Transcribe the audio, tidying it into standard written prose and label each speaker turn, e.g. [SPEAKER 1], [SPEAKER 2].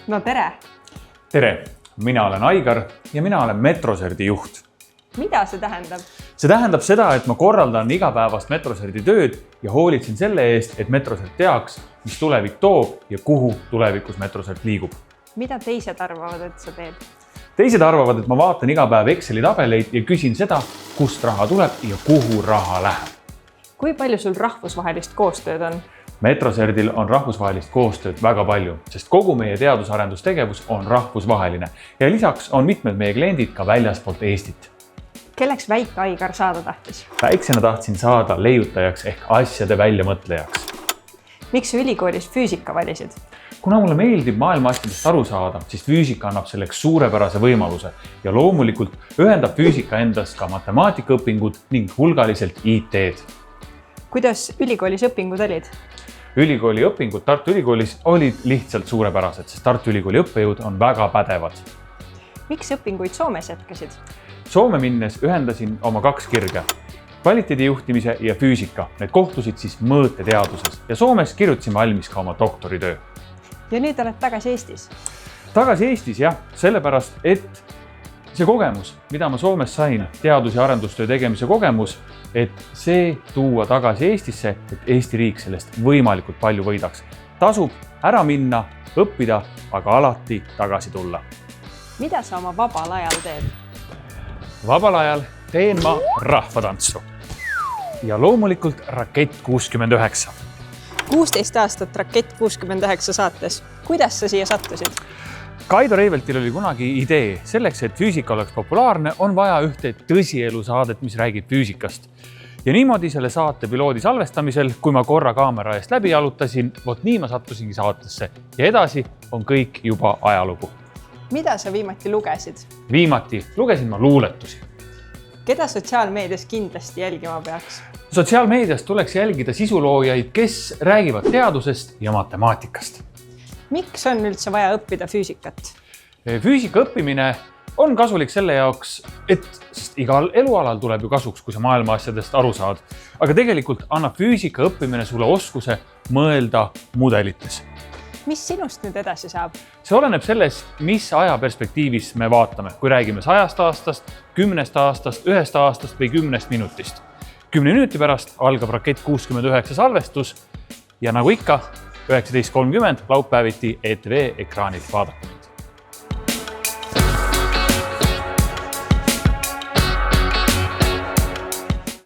[SPEAKER 1] No tere!
[SPEAKER 2] Tere! Mina olen Aigar ja mina olen Metroserti juht.
[SPEAKER 1] Mida see tähendab?
[SPEAKER 2] See tähendab seda, et ma korraldan igapäevast Metroserti tööd ja hoolitsen selle eest, et Metrosert teaks, mis tulevik toob ja kuhu tulevikus Metrosert liigub.
[SPEAKER 1] Mida teised arvavad, et sa teed?
[SPEAKER 2] Teised arvavad, et ma vaatan iga päev Exceli tabeleid ja küsin seda, kust raha tuleb ja kuhu raha läheb.
[SPEAKER 1] Kui palju sul rahvusvahelist koostööd on?
[SPEAKER 2] Metroserdil on rahvusvahelist koostööd väga palju, sest kogu meie teadusarendustegevus on rahvusvaheline ja lisaks on mitmed meie kliendid ka väljaspoolt Eestit.
[SPEAKER 1] Kelleks väike Aigar saada tahtis?
[SPEAKER 2] Väiksena tahtsin saada leiutajaks ehk asjade väljamõtlejaks.
[SPEAKER 1] Miks sa ülikoolis füüsika valisid?
[SPEAKER 2] Kuna mulle meeldib maailma asjadest aru saada, siis füüsika annab selleks suurepärase võimaluse ja loomulikult ühendab füüsika endas ka matemaatikaõpingud ning hulgaliselt IT-d.
[SPEAKER 1] Kuidas ülikoolis õpingud olid?
[SPEAKER 2] Ülikooli õpingud Tartu Ülikoolis olid lihtsalt suurepärased, sest Tartu Ülikooli õppejõud on väga pädevad.
[SPEAKER 1] Miks õpinguid Soomes jätkasid?
[SPEAKER 2] Soome minnes ühendasin oma kaks kirge. Kvaliteedijuhtimise ja füüsika. Need kohtusid siis mõõteteaduses ja Soomes kirjutasin valmis ka oma doktoritöö.
[SPEAKER 1] Ja nüüd oled tagasi Eestis?
[SPEAKER 2] Tagasi Eestis jah, sellepärast, et see kogemus, mida ma Soomes sain, teadus- ja arendustöö tegemise kogemus, et see tuua tagasi Eestisse, et Eesti riik sellest võimalikult palju võidaks. Tasub ära minna, õppida, aga alati tagasi tulla.
[SPEAKER 1] Mida sa oma vabal ajal teed?
[SPEAKER 2] Vabal ajal teen ma rahvatantsu. Ja loomulikult Rakett 69.
[SPEAKER 1] 16 aastat Rakett 69 saates. Kuidas sa siia sattusid?
[SPEAKER 2] Kaido Reiveltil oli kunagi idee. Selleks, et füüsika oleks populaarne, on vaja ühte tõsielu saadet, mis räägib füüsikast. Ja niimoodi selle saate piloodi salvestamisel, kui ma korra kaamera eest läbi jalutasin, nii ma sattusingi saatesse. Ja edasi on kõik juba ajalugu.
[SPEAKER 1] Mida sa viimati lugesid?
[SPEAKER 2] Viimati lugesin ma luuletusi.
[SPEAKER 1] Keda sotsiaalmeedias kindlasti jälgima peaks?
[SPEAKER 2] Sotsiaalmeedias tuleks jälgida sisuloojaid, kes räägivad teadusest ja matemaatikast.
[SPEAKER 1] Miks on üldse vaja õppida füüsikat?
[SPEAKER 2] Füüsika õppimine on kasulik selle jaoks, et igal elualal tuleb ju kasuks, kui sa maailma asjadest aru saad. Aga tegelikult annab füüsika õppimine sulle oskuse mõelda mudelites.
[SPEAKER 1] Mis sinust nüüd edasi saab?
[SPEAKER 2] See oleneb sellest, mis aja perspektiivis me vaatame, kui räägime 100 aastast, 10 aastast, 1 aastast või 10 minutist. 10 minuti pärast algab Rakett 69 salvestus ja nagu ikka, 19.30 laupäeviti ETV ekraanilt vaadata.